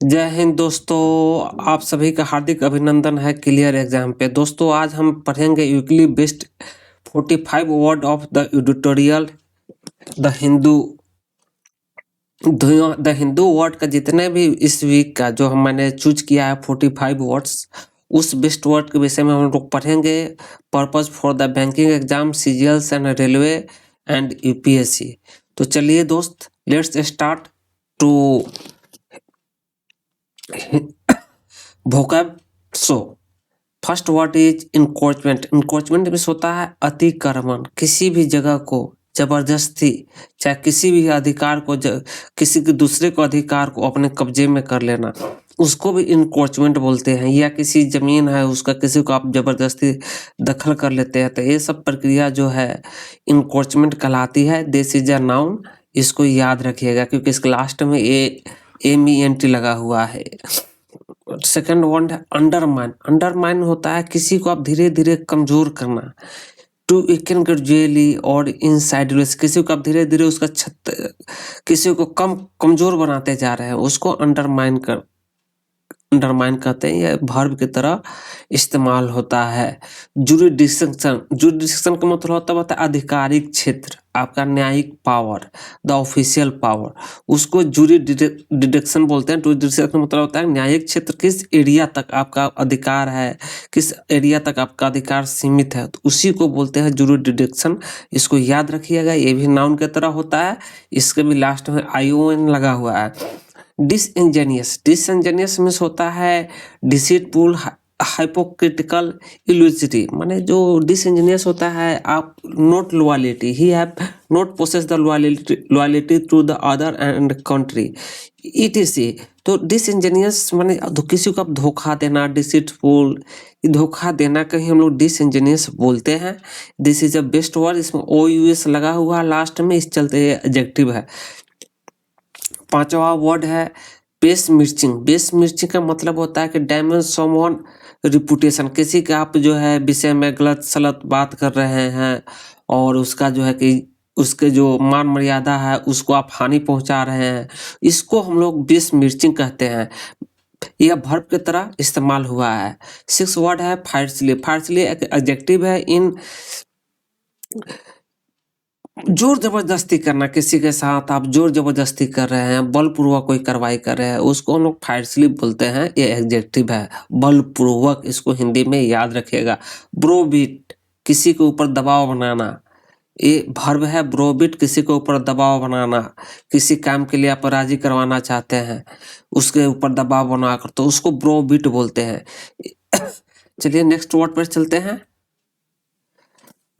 जय हिंद दोस्तों, आप सभी का हार्दिक अभिनंदन है क्लियर एग्जाम पे। दोस्तों आज हम पढ़ेंगे weekly best 45 word of the editorial the Hindu. The Hindu word का जितने भी इस वीक का जो मैंने चूज किया है 45 वर्ड्स, उस बेस्ट वर्ड के विषय में हम लोग पढ़ेंगे। Purpose for the banking exam, CGLs and railway and UPSC. तो चलिए दोस्त, let's start to vocab. So first word is encroachment. Encroachment में होता है अतिक्रमण, किसी भी जगह को जबरदस्ती, चाहे किसी भी अधिकार को किसी के दूसरे को अधिकार को अपने कब्जे में कर लेना, उसको भी इंक्रोचमेंट बोलते हैं। या किसी जमीन है उसका किसी को आप जबरदस्ती दखल कर लेते हैं, तो ये सब प्रक्रिया जो है इंक्रोचमेंट कहलाती है। दिस इज अ नाउन, इसको याद रखिएगा क्योंकि इसके लास्ट में MENT लगा हुआ है। सेकंड वर्ड है अंडरमाइन। अंडरमाइन होता है किसी को आप धीरे धीरे कमजोर करना। टू वीकन ग्रेजुअली और इनसाइडलेस, किसी को आप धीरे धीरे उसका किसी को कमजोर बनाते जा रहे हैं, उसको अंडरमाइन कहते हैं। यह वर्ब की तरह इस्तेमाल होता है। जुरिडिक्शन, जुरिडिक्शन का मतलब होता है आधिकारिक क्षेत्र, आपका न्यायिक पावर, द ऑफिशियल पावर, उसको जुरिडिक्शन बोलते हैं। जुरिडिक्शन का मतलब होता है न्यायिक क्षेत्र, किस एरिया तक आपका अधिकार है, किस एरिया तक आपका अधिकार सीमित है, तो उसी को बोलते हैं जुरिडिक्शन। इसको याद रखिएगा, ये भी नाउन की तरह होता है। इसके भी लास्ट में ION लगा हुआ है। डिसइंजेनियस, डिसइंजेनियस मीन्स होता है डिसीटफुल, हाइपोक्रिटिकल, इल्यूजरी। माने जो डिसइंजेनियस होता है, आप not loyalty, he have not possess the loyalty to the other end country, ETC। तो डिसइंजेनियस माने किसी को आप धोखा देना, डिसीटफुल, धोखा देना कहीं हम लोग डिसइंजेनियस बोलते हैं। This is a best word, इसमें OUS लगा हुआ लास्ट में, इस चलते एडजेक्टिव है। पांचवा वर्ड है बेस मिर्चिंग। बेस मिर्चिंग का मतलब होता है कि डैमेज समवन रिपुटेशन, किसी का आप जो है विषय में गलत सलत बात कर रहे हैं और उसका जो है कि उसके जो मान मर्यादा है उसको आप हानि पहुंचा रहे हैं, इसको हम लोग बेस मिर्चिंग कहते हैं। यह वर्ब की तरह इस्तेमाल हुआ है। सिक्स वर्ड है फायरसली। फायरसली एक एडजेक्टिव है। इन जोर जबरदस्ती करना, किसी के साथ आप जोर जबरदस्ती कर रहे हैं, बलपूर्वक कोई कार्रवाई कर रहे हैं, उसको हम लोग फायरसली बोलते हैं। ये एडजेक्टिव है, बलपूर्वक, इसको हिंदी में याद रखिएगा। ब्रोबिट, किसी के ऊपर दबाव बनाना, ये वर्ब है। ब्रोबिट, किसी के ऊपर दबाव बनाना, किसी काम के लिए आप राजी करवाना चाहते हैं, उसके ऊपर दबाव बनाकर, तो उसको ब्रोबिट बोलते हैं। चलिए नेक्स्ट वर्ड पर चलते हैं।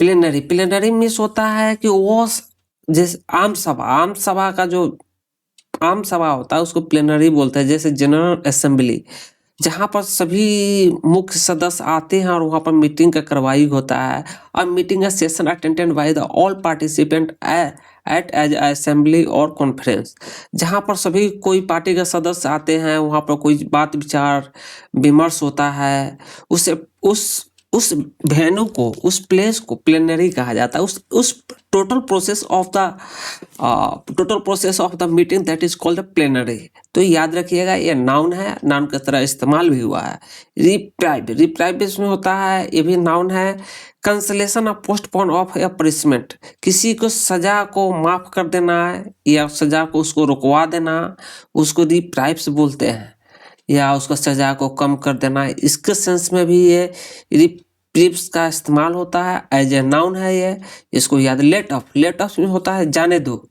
प्लेनरी। प्लेनरी मीन्स होता है कि वो जैसे आम सभा का जो आम सभा होता है उसको प्लेनरी बोलते हैं। जैसे जनरल असेंबली, जहाँ पर सभी मुख्य सदस्य आते हैं और वहाँ पर मीटिंग का कार्रवाई होता है। और मीटिंग का session attended by the all participant at as assembly और कॉन्फ्रेंस, जहाँ पर सभी कोई पार्टी के सदस्य आते हैं, वहाँ पर कोई बात विचार विमर्श होता है, उस वेन्यू को, उस प्लेस को प्लेनरी कहा जाता है। उस total process of the meeting that is called plenary. तो याद रखिएगा, ये नाउन है, नाउन की तरह इस्तेमाल भी हुआ है। रिप्राइव, रिप्राइव इसमें होता है, ये भी नाउन है। Cancellation of postpone of A punishment, किसी को सजा को माफ कर देना है या सजा को उसको रुकवा देना, उसको रिप्राइव्स बोलते हैं, या उसका सजा को कम कर देना। इसके सेंस में भी ये रिप्रीव्स का इस्तेमाल होता है, एज ए नाउन है ये, इसको याद। लेट ऑफ, लेट ऑफ में होता है जाने दो,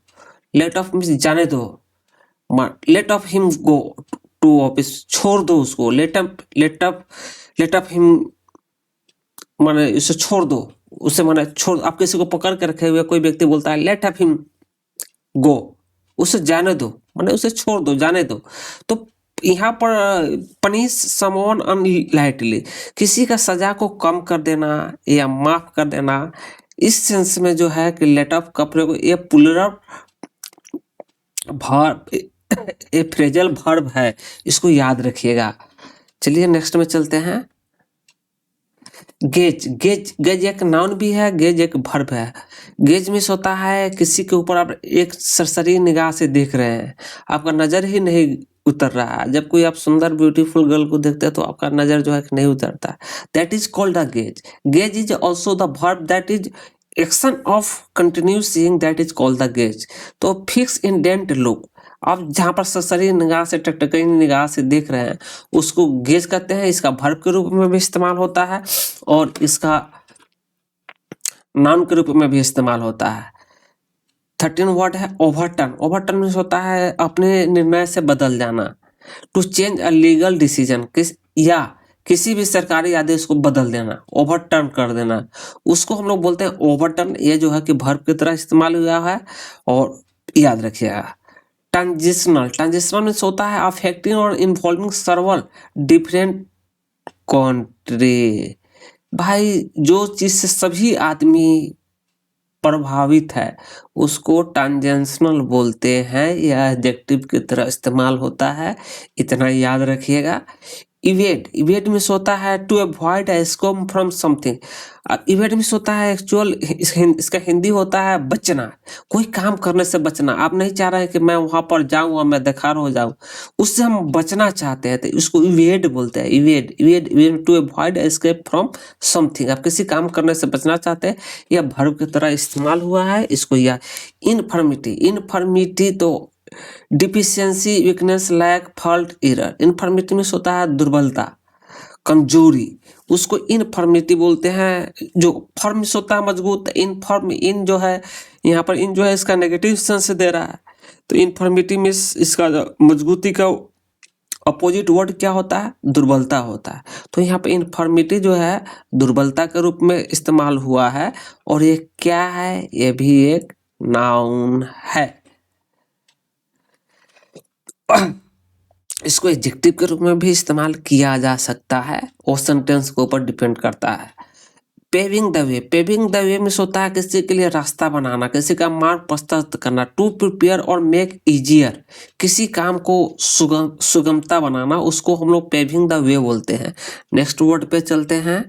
लेट ऑफ मीन्स जाने दो। Let off him go to office, छोड़ दो उसको। लेट ऑफ हिम माने उसे छोड़ दो, उसे माने छोड़। आप किसी को पकड़ के रखे हुए कोई व्यक्ति बोलता है लेट ऑफ हिम गो, उसे जाने दो, माने उसे छोड़ दो, जाने दो। तो यहाँ पर पनिश समवन अनलाइटली, किसी का सजा को कम कर देना या माफ कर देना, इस सेंस में जो है कि लेट ऑफ का प्रयोग, ये प्लूरल वर्ब, ये फ्रेजल वर्ब है, इसको याद रखिएगा। चलिए नेक्स्ट में चलते हैं। गेज, गेज, गेज एक नाउन भी है, गेज एक वर्ब है। गेज मीन्स होता है किसी के ऊपर आप एक सरसरी निगाह से देख रहे हैं, आपका नजर ही नहीं उतर रहा है। जब कोई आप सुंदर ब्यूटीफुल गर्ल को देखते हैं तो आपका नजर जो है कि नहीं उतरता। That is called the gauge. Gauge is also the verb that is action of continue seeing, that is called the gauge. तो फिक्स इंडेंट लुक, आप जहाँ पर ससरी निगाह से टकटकी निगाह से देख रहे हैं उसको गेज कहते हैं। इसका वर्ब के रूप में भी इस्तेमाल होता है और इसका नाउन के रूप में भी इस्तेमाल होता है। 13 वर्ड है ओवरटर्न। ओवरटर्न मीन्स होता है अपने निर्णय से बदल जाना। To change a legal decision, किसी भी सरकारी आदेश को बदल देना, ओवरटर्न कर देना, उसको हम लोग बोलते हैं ओवरटर्न। ये जो है कि वर्ब की तरह इस्तेमाल हुआ है और याद रखिएगा। ट्रांजिशनल, ट्रांजिशनल मीन्स होता है अफेक्टिंग और इन्वॉल्विंग सर्वल डिफरेंट कंट्री। भाई जो चीज से सभी आदमी प्रभावित है उसको टांजेंशनल बोलते हैं। यह एडजेक्टिव की तरह इस्तेमाल होता है, इतना याद रखिएगा। इवेड, इवेड मीन्स होता है to avoid escape from something. Evade means होता है एक्चुअल इसका हिंदी होता है बचना, कोई काम करने से बचना। आप नहीं चाह रहे हैं कि मैं वहां पर जाऊं और मैं बेकार हो जाऊं, उससे हम बचना चाहते हैं तो इसको इवेड बोलते हैं। Evade, evade, evade to avoid escape from something. आप किसी काम करने से बचना चाहते हैं, यह वर्ब की तरह इस्तेमाल हुआ है, इसको यह। इनफर्मिटी, इनफर्मिटी तो deficiency, weakness, lack, fault, error. Infirmity में होता है दुर्बलता, कमजोरी, उसको इनफर्मिटी बोलते हैं। जो फर्म से होता है मजबूत, इनफर्म, इन जो है यहाँ पर इन जो है इसका नेगेटिव सेंस दे रहा है, तो इनफर्मिटी में इसका मजबूती का अपोजिट वर्ड क्या होता है? दुर्बलता होता है। तो यहाँ पे इनफर्मिटी जो है दुर्बलता के रूप में इस्तेमाल हुआ है और ये क्या है? ये भी एक नाउन है। इसको एडजेक्टिव के रूप में भी इस्तेमाल किया जा सकता है और सेंटेंस के ऊपर डिपेंड करता है। Paving the way, paving the way में होता है किसी के लिए रास्ता बनाना, किसी का मार्ग प्रशस्त करना। टू प्रिपेयर और मेक इजियर, किसी काम को सुगमता बनाना, उसको हम लोग पेविंग द वे बोलते हैं। नेक्स्ट वर्ड पे चलते हैं।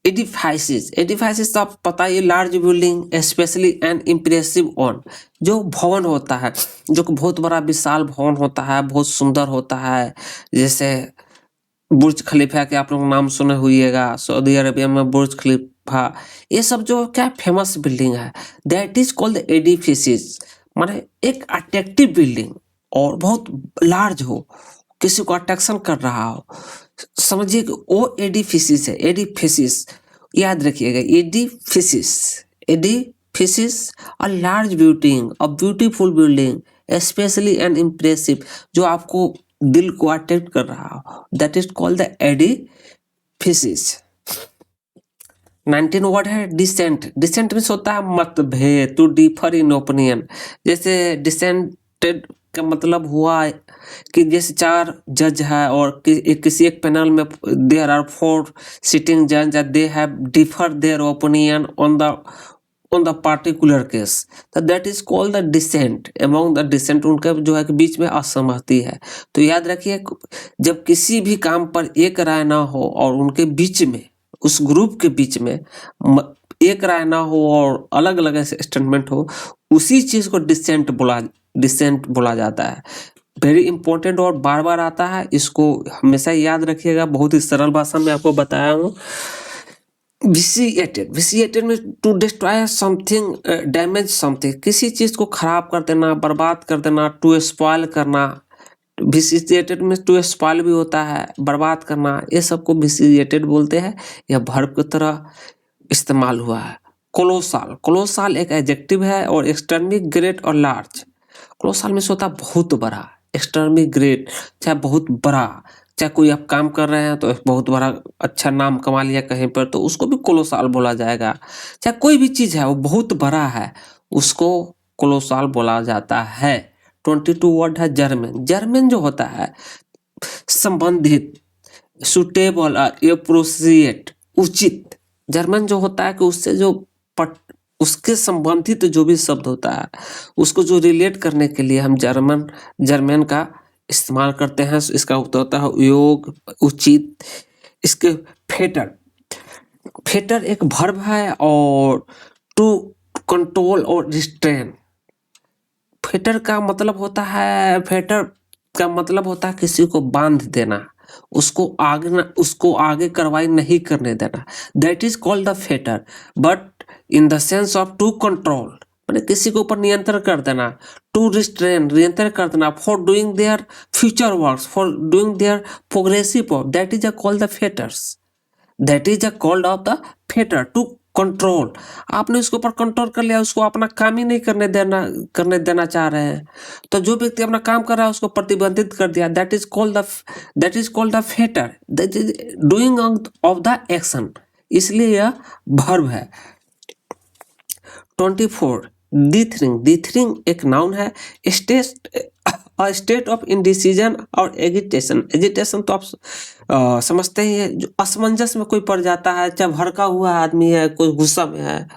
एडिफाइसिस, एडिफाइसिस तो आप पता ही, large building specially and impressive on. जो भवन होता है, जो बहुत बड़ा विशाल भवन होता है, बहुत सुंदर होता है, जैसे बुर्ज खलीफा के आप लोग नाम सुने हुईएगा, सऊदी अरेबिया में बुर्ज खलीफा, ये सब जो क्या फेमस बिल्डिंग है, दैट इज कॉल्ड एडिफिसिस। माने एक अट्रैक्टिव बिल्डिंग और बहुत लार्ज हो, किसी को अट्रैक्शन कर रहा हो, समझिए कि वो एडिफिसिस है। एडिफिसिस याद रखिएगा, edifices, edifices a large building, a beautiful building, specially and impressive, जो आपको दिल को अट्रैक्ट कर रहा हो, that is called the edifices. 19 word है डिसेंट। डिसेंट मीन्स होता है मतभेद, टू डिफर इन ओपिनियन। जैसे डिसेंटेड का मतलब हुआ कि जैसे 4 जज है और किसी एक पैनल में देयर आर 4 सिटिंग जज, they have differ their opinion on the particular case, तो that is called the dissent. Among the dissent, उनके जो है कि बीच में असहमति है। तो याद रखिए, जब किसी भी काम पर एक राय ना हो और उनके बीच में, उस ग्रुप के बीच में एक राय ना हो और अलग अलग ऐसे स्टेटमेंट हो, उसी चीज को डिसेंट बोला जाता है। वेरी इंपॉर्टेंट और बार बार आता है, इसको हमेशा याद रखिएगा। बहुत ही सरल भाषा में आपको बताया हूँ। विसिएटेड, विसिएटेड में to destroy something, damage something, किसी चीज को खराब कर देना, बर्बाद कर देना, टू स्पॉइल करना। विसिएटेड में टू स्पॉइल भी होता है, बर्बाद करना, ये सबको विसिएटेड बोलते हैं। यह वर्ब की तरह इस्तेमाल हुआ है। कोलोसाल, कोलोसाल एक एडजेक्टिव है और एक्सट्रीमली ग्रेट और लार्ज। कोलोसाल में होता है बहुत बड़ा, एक्सट्रीमली ग्रेट चाहे बहुत बड़ा, चाहे कोई आप काम कर रहे हैं तो बहुत बड़ा अच्छा नाम कमा लिया कहीं पर, तो उसको भी कोलोसाल बोला जाएगा। चाहे कोई भी चीज है वो बहुत बड़ा है, उसको कोलोसाल बोला जाता है। 22 वर्ड है जर्मन। जर्मन जो होता है संबंधित, सुटेबल, अप्रोप्रिएट, उचित। जर्मन जो होता है कि उससे जो उसके संबंधित जो भी शब्द होता है उसको जो रिलेट करने के लिए हम जर्मन का इस्तेमाल करते हैं। इसका उत्तर होता है योग, उचित। इसके फेटर, फेटर एक वर्ब है और टू कंट्रोल और रिस्ट्रेन। फेटर का मतलब होता है, फेटर का मतलब होता है किसी को बांध देना, उसको आगे कार्रवाई नहीं करने देना, that is called the fetter. But in the sense of to control, मैंने किसी के ऊपर नियंत्रण कर देना, टू रिस्ट्रेन नियंत्रण कर देना, for doing their future works, for doing their progressive work, that is called the fetters, that is called of the fetter, to control. आपने उसके ऊपर कंट्रोल कर लिया, उसको अपना काम ही नहीं करने देना चाह रहे हैं, तो जो व्यक्ति अपना काम कर रहा है उसको प्रतिबंधित कर दिया, that is called the Fetter, that is doing of the action, इसलिए यह वर्ब है। 24 डीथरिंग एक नाउन है, स्टेट ऑफ इंडिसीजन और एजिटेशन तो आप समझते ही है, जो असमंजस में कोई पड़ जाता है, चाहे भड़का हुआ आदमी है, कोई गुस्सा में है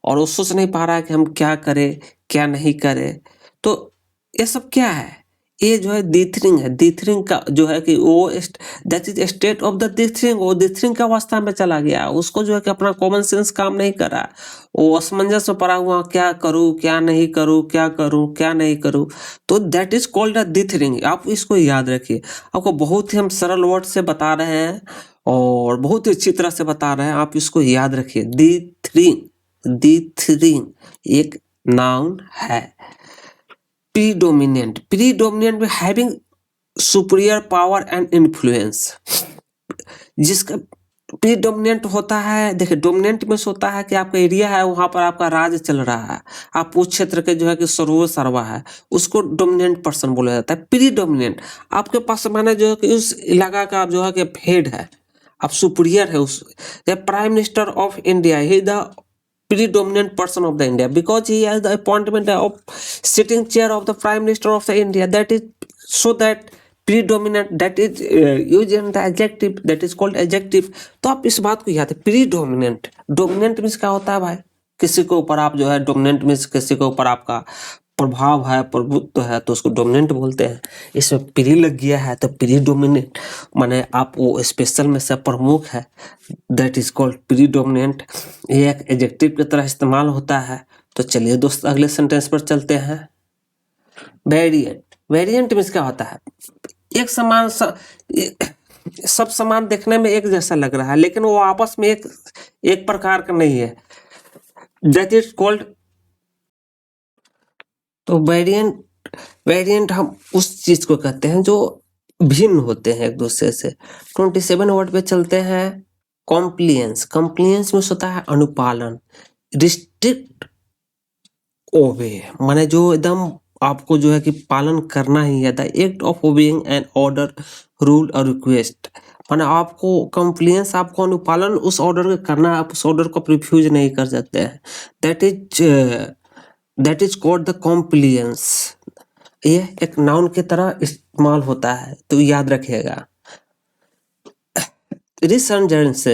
और वो सोच नहीं पा रहा है कि हम क्या करें क्या नहीं करें, तो ये सब क्या है, ये जो है डीथरिंग है। डीथरिंग का जो है कि वो that is state of the dithering, वो डीथरिंग का अवस्था में चला गया, उसको जो है कि अपना कॉमन सेंस काम नहीं कर रहा, वो असमंजस में पड़ा हुआ, क्या करूं क्या नहीं करूं, क्या करूं क्या नहीं करूं, तो दैट इज कॉल्ड अ डीथरिंग। आप इसको याद रखिए, आपको बहुत ही हम सरल वर्ड से बता रहे हैं और बहुत ही अच्छी तरह से बता रहे हैं, आप इसको याद रखिए। डीथरिंग एक नाउन है। प्रीडोमिनेंट में having superior power and influence, जिसका प्रीडोमिनेंट होता है, देखिए डोमिनेंट में होता है कि आपका एरिया है वहां पर आपका राज चल रहा है, आप उस क्षेत्र के जो है कि सर्वा है, उसको डोमिनेंट पर्सन बोला जाता है। प्रीडोमिनेंट आपके पास माने जो है कि उस इलाका का आप जो है कि हेड है, आप सुपीरियर है उस, prime minister of India he the predominant person of the India because he has the appointment of sitting chair of the prime minister of the India, that is so that predominant, that is used in the adjective, that is called adjective। तो आप इस बात को याद है, predominant dominant means क्या होता है भाई, किसी के ऊपर आप जो है डोमिनेंट मीन्स किसी के ऊपर आपका प्रभाव है, प्रभुत्व है, तो उसको डोमिनेंट बोलते हैं। इसमें प्री लग गया है तो प्री डोमिनेंट माने आप वो स्पेशल में से प्रमुख है, that is called pre dominant. ये एक एडजेक्टिव की तरह इस्तेमाल होता है। तो चलिए दोस्त अगले सेंटेंस पर चलते हैं। वेरिएंट मीन्स क्या होता है, एक समान सब समान देखने में एक जैसा लग रहा है लेकिन वो आपस में एक प्रकार का नहीं है, दैट इज कॉल्ड। तो वेरिएंट हम उस चीज को कहते हैं जो भिन्न होते हैं एक दूसरे से। 27 वर्ड पे चलते हैं। कॉम्प्लियंस में होता है अनुपालन। रिस्ट्रिक्ट ओबे माने जो एकदम आपको जो है कि पालन करना ही है, the act of obeying an order, rule और रिक्वेस्ट, माने आपको कॉम्प्लियंस, आपको अनुपालन उस ऑर्डर का करना, आप उस ऑर्डर को रिफ्यूज नहीं कर सकते हैं, that is called the compliance. ये एक नाउन की तरह इस्तेमाल होता है, तो याद रखिएगा। रिसर्जेंस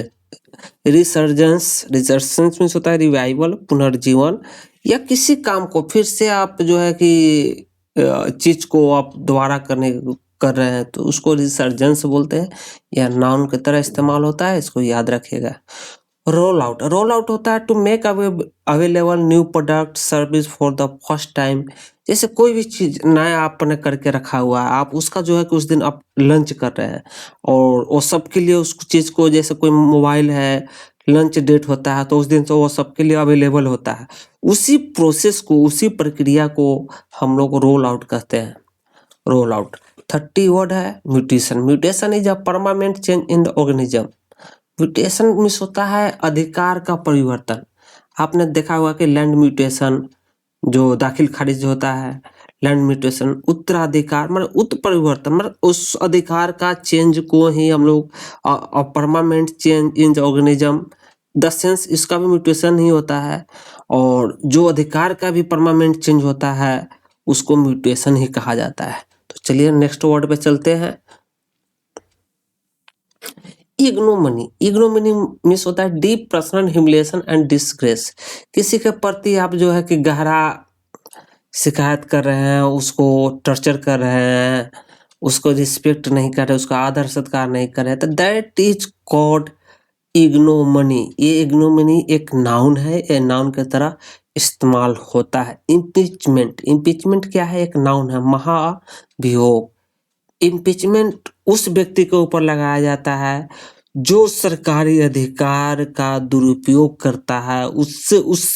मीन्स होता है रिवाइवल, पुनर्जीवन, या किसी काम को फिर से आप जो है कि चीज को आप दोबारा कर रहे हैं तो उसको रिसर्जेंस बोलते हैं। यह नाउन की तरह इस्तेमाल होता है, इसको याद रखिएगा। रोल आउट होता है to make available new product service for the first time. जैसे कोई भी चीज नया आपने करके रखा हुआ है, आप उसका जो है कि उस दिन आप लंच कर रहे हैं और वो सबके लिए उस चीज को, जैसे कोई मोबाइल है लंच डेट होता है तो उस दिन से वो सबके लिए अवेलेबल होता है, उसी प्रोसेस को, उसी प्रक्रिया को हम लोग रोल आउट कहते हैं। रोल आउट 30 वर्ड है। Mutation is a permanent change in the organism. Mutation means होता है अधिकार का परिवर्तन। आपने देखा होगा कि लैंड म्यूटेशन जो दाखिल खारिज होता है, लैंड म्यूटेशन उत्तराधिकार मतलब उत्परिवर्तन, मतलब उस अधिकार का चेंज को ही हम लोग permanent change in the organism, the sense इसका भी म्यूटेशन ही होता है, और जो अधिकार का भी परमानेंट चेंज होता है उसको म्यूटेशन ही कहा जाता है। तो चलिए नेक्स्ट वर्ड पे चलते हैं। इग्नोमिनी मीन्स होता है deep personal humiliation and disgrace. किसी के प्रति आप जो है कि गहरा शिकायत कर रहे हैं, उसको टॉर्चर कर रहे हैं, उसको रिस्पेक्ट नहीं कर रहे, उसका आदर सत्कार नहीं कर रहे, तो दैट इज कॉल्ड इग्नोमिनी। ये इग्नोमिनी एक नाउन है, ये नाउन की तरह इस्तेमाल होता है। इम्पीचमेंट, इम्पीचमेंट क्या है? एक नाउन है, महाभियोग। इम्पीचमेंट उस व्यक्ति के ऊपर लगाया जाता है जो सरकारी अधिकार का दुरुपयोग करता है, उससे उस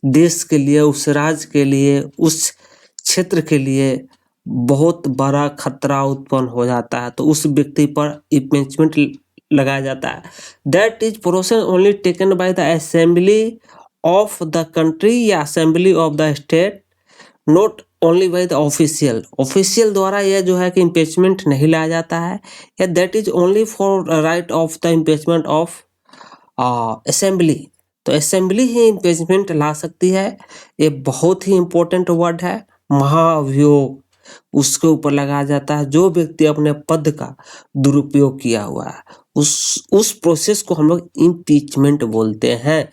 देश के लिए, उस राज्य के लिए, उस क्षेत्र के लिए बहुत बड़ा खतरा उत्पन्न हो जाता है, तो उस व्यक्ति पर इम्पीचमेंट लगाया जाता है। That is process only taken by the assembly of the country या assembly of the state, not only by the official. Official द्वारा यह जो है कि इम्पीचमेंट नहीं लाया जाता है, या that is only for right of the impeachment of assembly. तो असेंबली ही इम्पीचमेंट ला सकती है। ये बहुत ही इम्पोर्टेंट वर्ड है, महाभियोग उसके ऊपर लगाया जाता है जो व्यक्ति अपने पद का दुरुपयोग किया हुआ है, उस प्रोसेस को हम लोग इम्पीचमेंट बोलते हैं।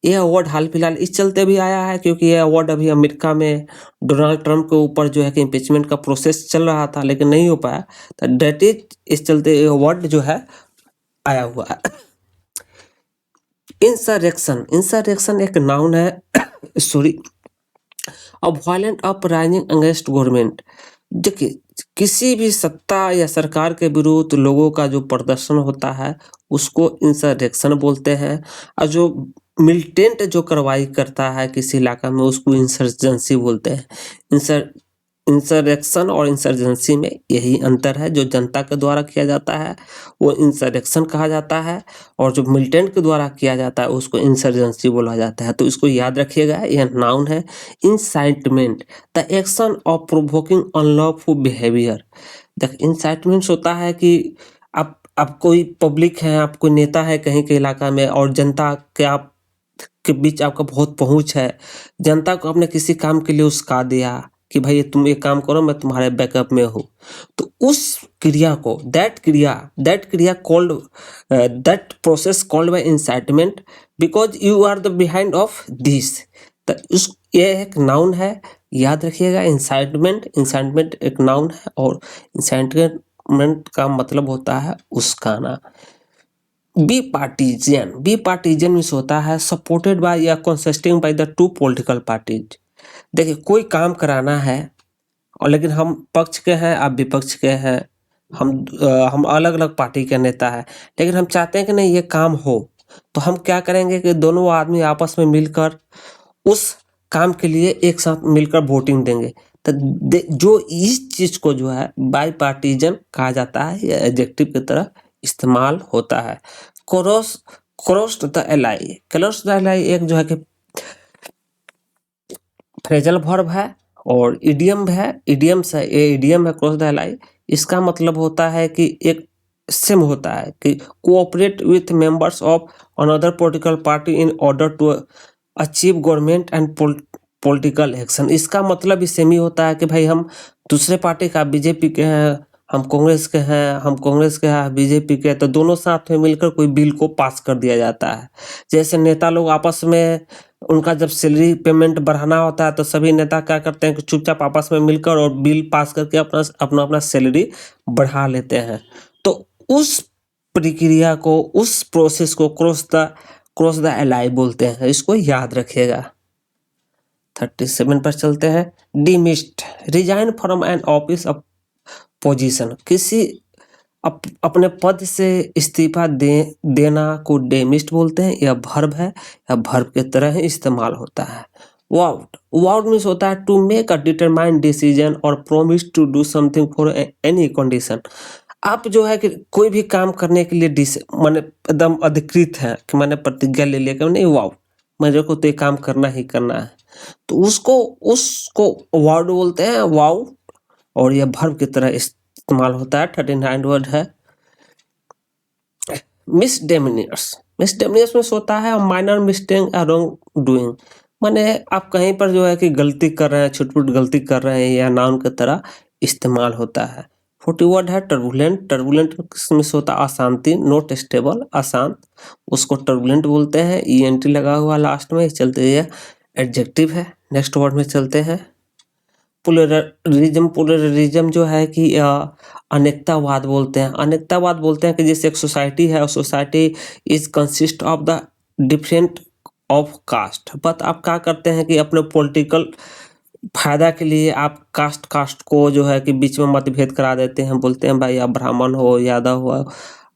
यह अवार्ड हाल फिलहाल इस चलते भी आया है क्योंकि यह अवार्ड अभी अमेरिका में डोनाल्ड ट्रंप के ऊपर जो है कि इम्पीचमेंट का प्रोसेस चल रहा था, लेकिन नहीं हो पाया, तो डेट इज इस चलते ये अवार्ड जो है आया हुआ है। इंसरेक्शन, इंसरेक्शन एक नाउन है सॉरी, अ वायलेंट अपराइजिंग अगेंस्ट गवर्नमेंट। देखिए, किसी भी सत्ता या सरकार के विरुद्ध लोगों का जो प्रदर्शन होता है उसको इंसरेक्शन बोलते हैं, और जो मिलिटेंट जो कार्रवाई करता है किसी इलाका में उसको इंसर्जेंसी बोलते हैं। इंसरेक्शन और इंसर्जेंसी में यही अंतर है। जो जनता के द्वारा किया जाता है वो इंसरेक्शन कहा जाता है, और जो मिलिटेंट के द्वारा किया जाता है उसको इंसर्जेंसी बोला जाता है। तो इसको याद रखिएगा, यह नाउन है। Incitement, the action of provoking unlawful behaviour. देख, इंसाइटमेंट होता है कि आप कोई पब्लिक है, आप कोई नेता है कहीं के इलाका में, और जनता के आप के बीच आपका बहुत पहुंच है, जनता को आपने किसी काम के लिए उस्का दिया कि भाई तुम ये काम करो, मैं तुम्हारे बैकअप में हूँ, तो उस क्रिया को दैट क्रिया called that process called by incitement, because you are the behind of this. तो उस ये एक नाउन है, याद रखिएगा। इंसाइटमेंट एक नाउन है, और इंसाइटमेंट का मतलब होता है उस्काना। बी पार्टीजन मीन्स होता है सपोर्टेड बाय या consisting by the two political parties. देखिए, कोई काम कराना है और लेकिन हम पक्ष के हैं, आप विपक्ष के हैं, हम अलग अलग पार्टी के नेता है, लेकिन हम चाहते हैं कि नहीं ये काम हो, तो हम क्या करेंगे कि दोनों आदमी आपस में मिलकर उस काम के लिए एक साथ मिलकर वोटिंग देंगे। तो जो इस चीज को जो है बाई पार्टीजन कहा जाता है, या एडजेक्टिव की तरह इस्तेमाल होता है। क्रॉस द एलाई एक जो है कि फ्रेजल वर्ब है और इडियम है। इडियम से ये इडियम है क्रॉस द एलाई। इसका मतलब होता है कि एक सेम होता है कि cooperate with members of another political party in order to achieve government and political action. इसका मतलब भी सेम ही होता है कि भाई हम दूसरे पार्टी का, बीजेपी के हैं, हम कांग्रेस के हैं, हम कांग्रेस के हैं, बीजेपी के, तो दोनों साथ में मिलकर कोई बिल को पास कर दिया जाता है। जैसे नेता लोग आपस में उनका जब सैलरी पेमेंट बढ़ाना होता है तो सभी नेता क्या करते हैं कि चुपचाप आपस में मिलकर और बिल पास करके अपना सैलरी बढ़ा लेते हैं। तो उस प्रक्रिया को, उस प्रोसेस को क्रॉस द एलाई बोलते हैं। इसको याद रखिएगा। 37 पर चलते हैं। Dismissed, resign from an office of position. किसी अपने पद से इस्तीफा देना को डेमिस्ड बोलते हैं। यह वर्ब है, यह वर्ब के तरह ही इस्तेमाल होता है। वाउड मीन्स होता है to make a determined decision और promise to do something for any condition. आप जो है कि कोई भी काम करने के लिए माने एकदम अधिकृत है कि मैंने प्रतिज्ञा ले लिया कि नहीं वाउ, मेरे को तो ये काम करना ही करना है, तो उसको वाउड बोलते हैं, वाउ। और यह वर्ब की तरह इस्तेमाल होता है। 39 वर्ड है। मिसडेमिनियर्स में होता है माइनर मिस्टेक या रॉन्ग डूइंग। माने आप कहीं पर जो है कि गलती कर रहे हैं, छुटपुट गलती कर रहे हैं, या नाउन की तरह इस्तेमाल होता है। 40 वर्ड है टर्बुलेंट में होता है अशांति, नॉट स्टेबल, अशांत, उसको टर्बुलेंट बोलते हैं। ENT लगा हुआ लास्ट में, चलते ये एडजेक्टिव है। नेक्स्ट वर्ड में चलते हैं। प्लुरलिज्म जो है कि अनेकतावाद बोलते हैं कि जैसे एक सोसाइटी है और society is consist of the different of caste. But आप क्या करते हैं कि अपने पॉलिटिकल फायदा के लिए आप कास्ट को जो है कि बीच में मतभेद करा देते हैं, बोलते हैं भाई आप ब्राह्मण हो, यादव हो,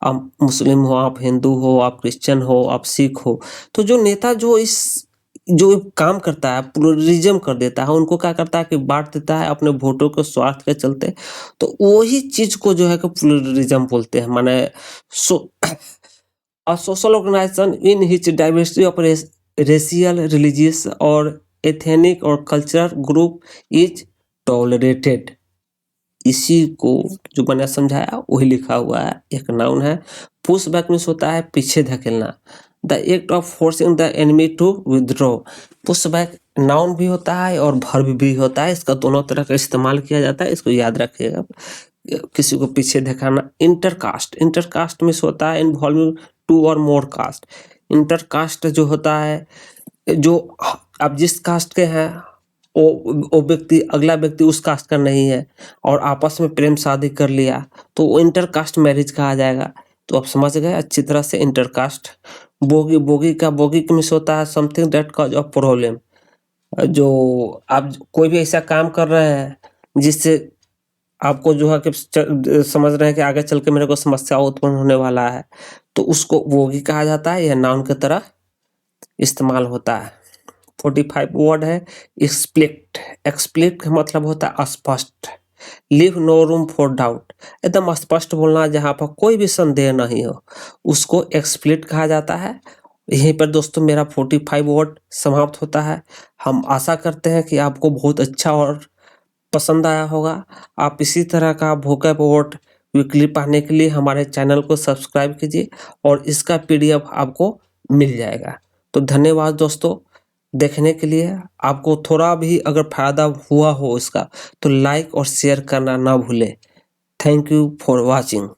आप मुस्लिम हो, आप हिंदू हो, आप क्रिश्चियन हो, आप सिख हो। तो जो नेता जो काम करता है, प्लुरलिज्म कर देता है, उनको क्या करता है कि बांट देता है अपने वोटों के स्वार्थ के चलते। तो वही चीज को जो है कि प्लुरलिज्म बोलते हैं। माने A social organization in which diversity of racial, religious or ethnic or cultural group is tolerated। इसी को जो मैंने समझाया वही लिखा हुआ है। एक नाउन है। पुश बैक मीन्स होता है पीछे धकेलना। The act of forcing the enemy to withdraw. Push back noun भी होता है और वर्ब भी होता है। इसका दोनों तरह का इस्तेमाल किया जाता है, इसको याद रखिएगा। किसी को पीछे दिखाना। इंटरकास्ट मीन्स होता है इन्वॉल्विंग टू और मोर कास्ट। इंटरकास्ट जो होता है, जो आप जिस कास्ट के हैं वो व्यक्ति, अगला व्यक्ति उस कास्ट का नहीं है और आपस में प्रेम शादी कर लिया तो वो इंटरकास्ट मैरिज कहा जाएगा। तो आप समझ गए अच्छी तरह से इंटरकास्ट। बोगी मीन्स होता है something that cause a problem. जो आप कोई भी ऐसा काम कर रहे हैं जिससे आपको जो है कि समझ रहे हैं कि आगे चल के मेरे को समस्या उत्पन्न होने वाला है, तो उसको बोगी कहा जाता है। यह नाउन की तरह इस्तेमाल होता है। 45 वर्ड है। एक्सप्लिट का मतलब होता है स्पष्ट। Leave no room for doubt, एकदम स्पष्ट बोलना जहाँ पर कोई भी संदेह नहीं हो, उसको एक्सप्लिट कहा जाता है। यहीं पर दोस्तों मेरा 45 वर्ड समाप्त होता है। हम आशा करते हैं कि आपको बहुत अच्छा और पसंद आया होगा। आप इसी तरह का वोकैब वर्ड वीकली पढ़ने के लिए हमारे चैनल को सब्सक्राइब कीजिए और इसका PDF आपको मिल जाएगा। तो धन्यवाद दोस्तों देखने के लिए। आपको थोड़ा भी अगर फायदा हुआ हो इसका तो लाइक और शेयर करना ना भूलें। Thank you for watching.